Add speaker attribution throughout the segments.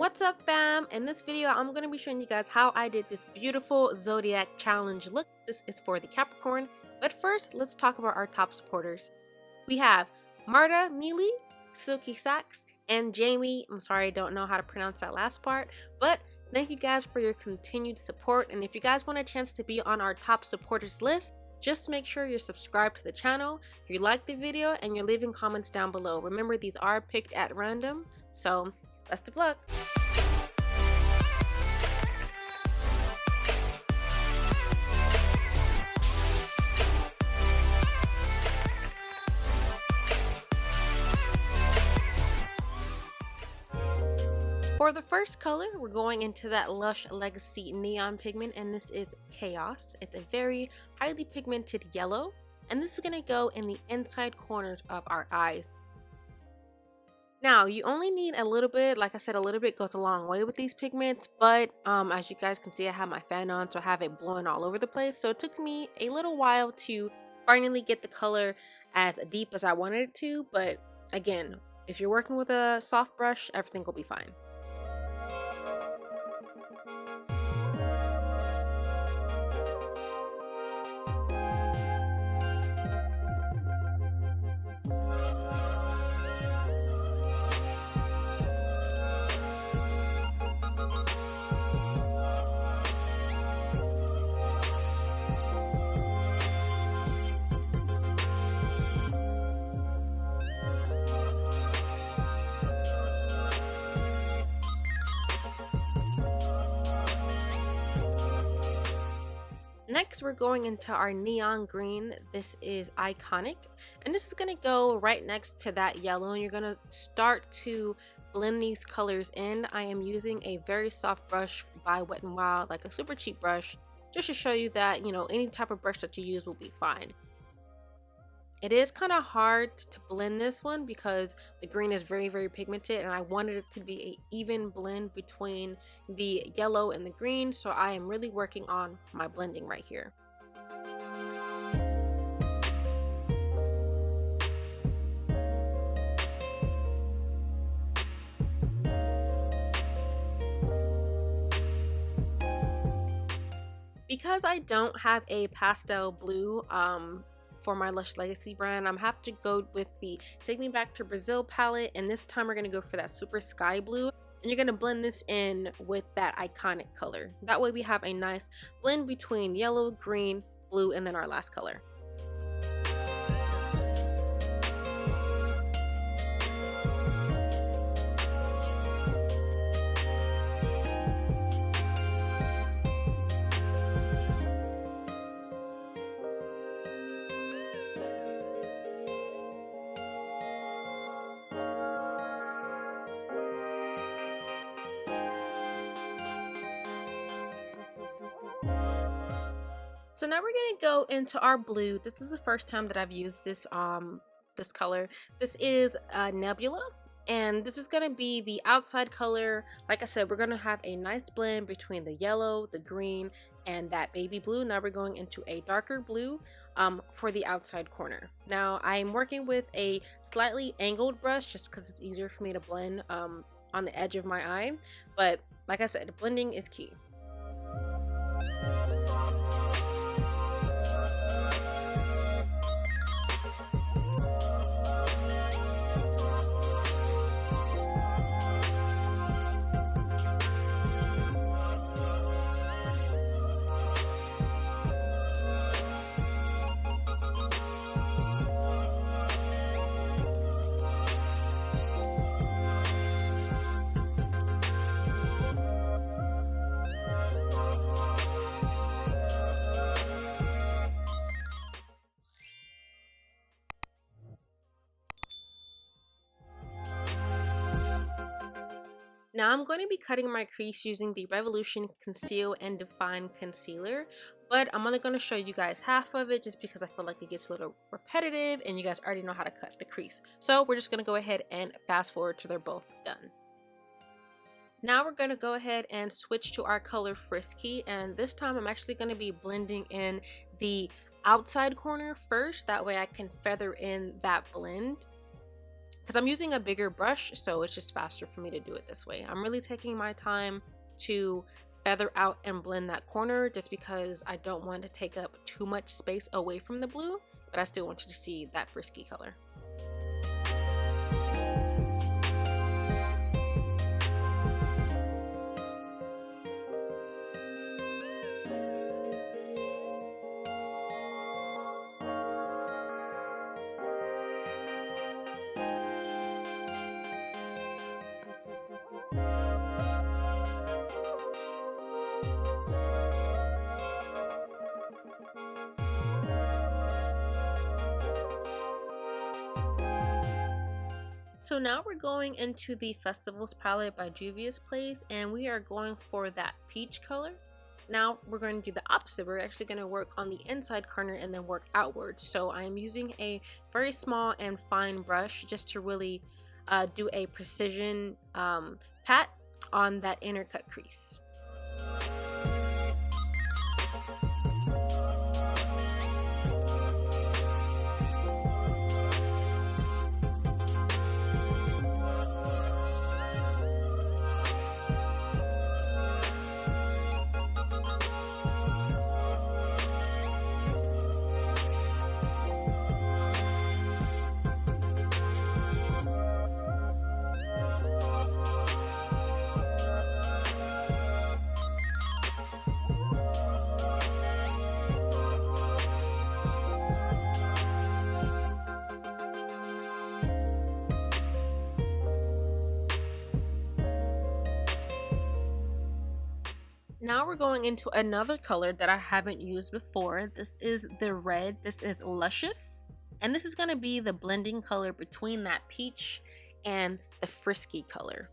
Speaker 1: What's up, fam? In this video I'm going to be showing you guys how I did this beautiful Zodiac challenge look. This is for the Capricorn, but first let's talk about our top supporters. We have Marta Mealy, Silky Sacks, and Jamie. I'm sorry, I don't know how to pronounce that last part, but thank you guys for your continued support. And if you guys want a chance to be on our top supporters list, just make sure you're subscribed to the channel, you like the video, and you're leaving comments down below. Remember, these are picked at random, so best of luck. For the first color, we're going into that Lush Legacy Neon pigment, and this is Chaos. It's a very highly pigmented yellow, and this is going to go in the inside corners of our eyes. Now, you only need a little bit. Like I said, a little bit goes a long way with these pigments, but as you guys can see, I have my fan on, so I have it blowing all over the place. So it took me a little while to finally get the color as deep as I wanted it to, but again, if you're working with a soft brush, everything will be fine. Next, we're going into our neon green. This is Iconic, and this is going to go right next to that yellow, and you're going to start to blend these colors in. I am using a very soft brush by Wet n Wild, like a super cheap brush, just to show you that, you know, any type of brush that you use will be fine. It is kind of hard to blend this one because the green is very pigmented, and I wanted it to be an even blend between the yellow and the green, so I am really working on my blending right here. Because I don't have a pastel blue for my Lush Legacy brand, I'm have to go with the Take Me Back to Brazil palette, and this time we're going to go for that super sky blue, and you're going to blend this in with that Iconic color. That way we have a nice blend between yellow, green, blue, and then our last color. So now we're gonna go into our blue. This is the first time that I've used this this color. This is Nebula, and this is gonna be the outside color. Like I said, we're gonna have a nice blend between the yellow, the green, and that baby blue. Now we're going into a darker blue for the outside corner. Now I'm working with a slightly angled brush just because it's easier for me to blend on the edge of my eye. But like I said, blending is key. Now I'm going to be cutting my crease using the Revolution Conceal and Define Concealer, but I'm only going to show you guys half of it just because I feel like it gets a little repetitive and you guys already know how to cut the crease. So we're just going to go ahead and fast forward till they're both done. Now we're going to go ahead and switch to our color Frisky, and this time I'm actually going to be blending in the outside corner first. That way I can feather in that blend. because I'm using a bigger brush, so it's just faster for me to do it this way. I'm really taking my time to feather out and blend that corner just because I don't want to take up too much space away from the blue, but I still want you to see that frisky color. So now we're going into the Festivals palette by Juvia's Place, and we are going for that peach color. Now we're going to do the opposite. We're actually going to work on the inside corner and then work outwards. So I'm using a very small and fine brush just to really do a precision pat on that inner cut crease. Now we're going into another color that I haven't used before. This is the red. This is Luscious. And this is going to be the blending color between that peach and the frisky color.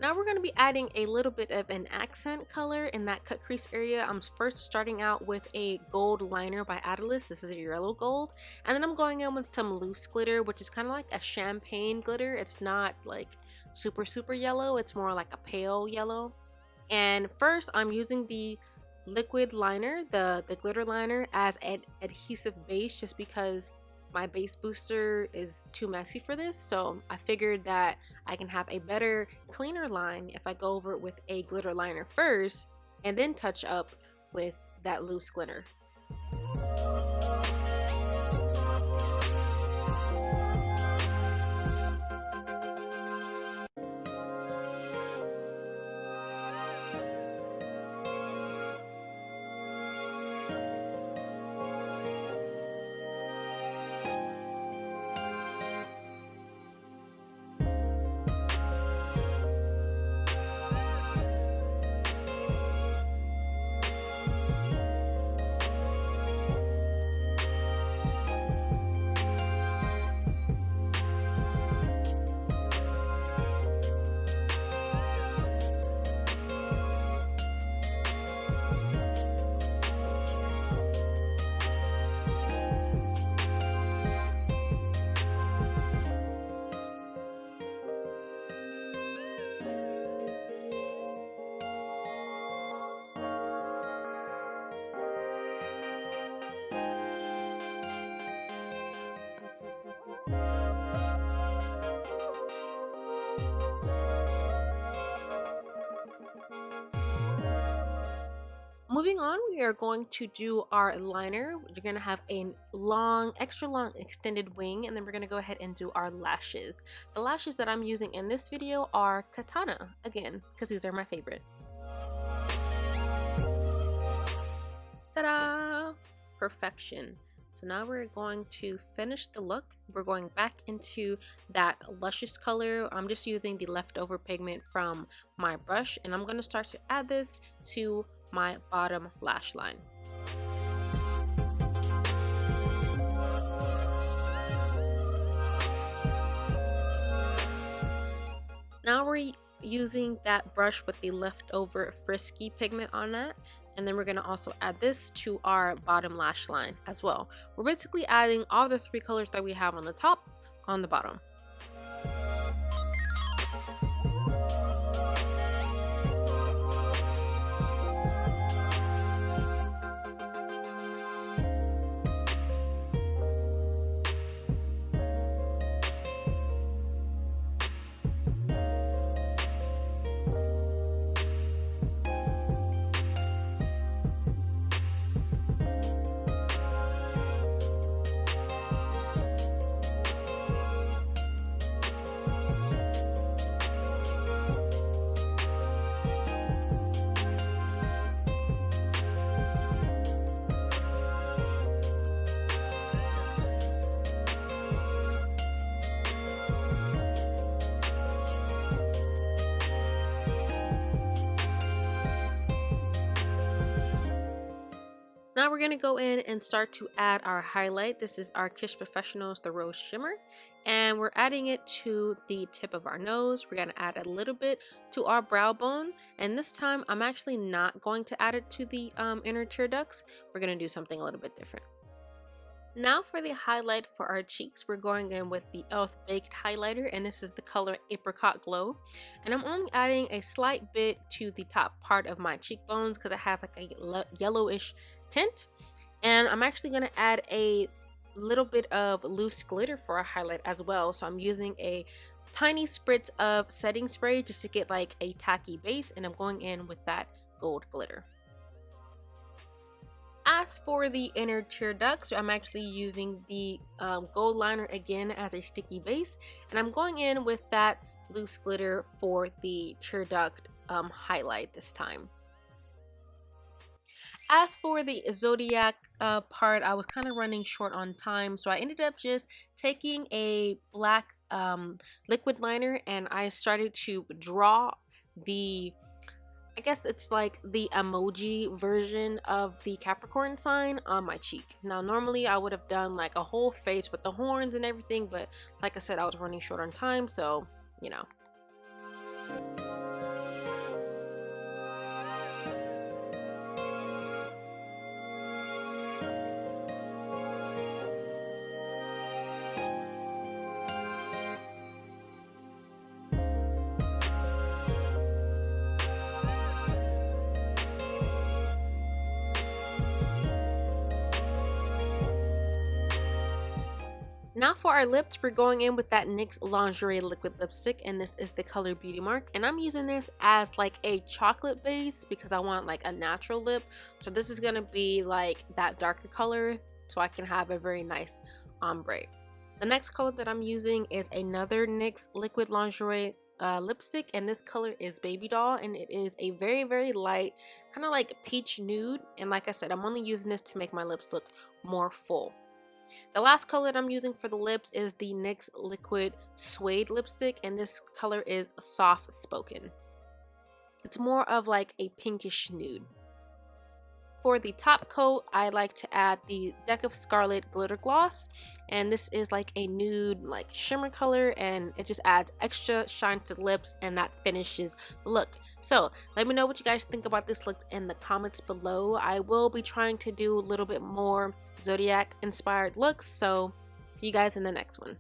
Speaker 1: Now we're going to be adding a little bit of an accent color in that cut crease area. I'm first starting out with a gold liner by Atlas. This is a yellow gold. And then I'm going in with some loose glitter, which is kind of like a champagne glitter. It's not like super yellow. It's more like a pale yellow. And first I'm using the liquid liner, the glitter liner, as an adhesive base just because my base booster is too messy for this, so I figured that I can have a better, cleaner line if I go over it with a glitter liner first and then touch up with that loose glitter. Moving on, we are going to do our liner. You're going to have a long, extra long extended wing, and then we're going to go ahead and do our lashes. The lashes that I'm using in this video are Kitana, again, because these are my favorite. Ta-da! Perfection. So now we're going to finish the look. We're going back into that Luscious color. I'm just using the leftover pigment from my brush, and I'm going to start to add this to my bottom lash line. Now we're using that brush with the leftover Frisky pigment on that, and then we're going to also add this to our bottom lash line as well. We're basically adding all the three colors that we have on the top on the bottom. Now we're going to go in and start to add our highlight. This is our Kish Professionals, the Rose Shimmer. And we're adding it to the tip of our nose. We're going to add a little bit to our brow bone. And this time, I'm actually not going to add it to the inner tear ducts. We're going to do something a little bit different. Now for the highlight for our cheeks, we're going in with the E.L.F. Baked Highlighter, and this is the color Apricot Glow. And I'm only adding a slight bit to the top part of my cheekbones because it has like a yellowish tint. And I'm actually going to add a little bit of loose glitter for a highlight as well. So I'm using a tiny spritz of setting spray just to get like a tacky base, and I'm going in with that gold glitter. As for the inner tear ducts, I'm actually using the gold liner again as a sticky base, and I'm going in with that loose glitter for the tear duct highlight this time. As for the Zodiac part, I was kind of running short on time, so I ended up just taking a black liquid liner and I started to draw the, I guess it's like the emoji version of the Capricorn sign on my cheek. Now normally I would have done like a whole face with the horns and everything, but like I said, I was running short on time, so you know. Now for our lips, we're going in with that NYX Lingerie liquid lipstick, and this is the color Beauty Mark, and I'm using this as like a chocolate base because I want like a natural lip. So this is gonna be like that darker color so I can have a very nice ombre. The next color that I'm using is another NYX liquid lingerie lipstick, and this color is Baby Doll, and it is a very, very light kind of like peach nude, and like I said, I'm only using this to make my lips look more full. The last color that I'm using for the lips is the NYX Liquid Suede lipstick, and this color is Soft Spoken. It's more of like a pinkish nude. For the top coat, I like to add the Deck of Scarlet Glitter Gloss, and this is like a nude like shimmer color, and it just adds extra shine to the lips, and that finishes the look. So let me know what you guys think about this look in the comments below. I will be trying to do a little bit more Zodiac inspired looks, so see you guys in the next one.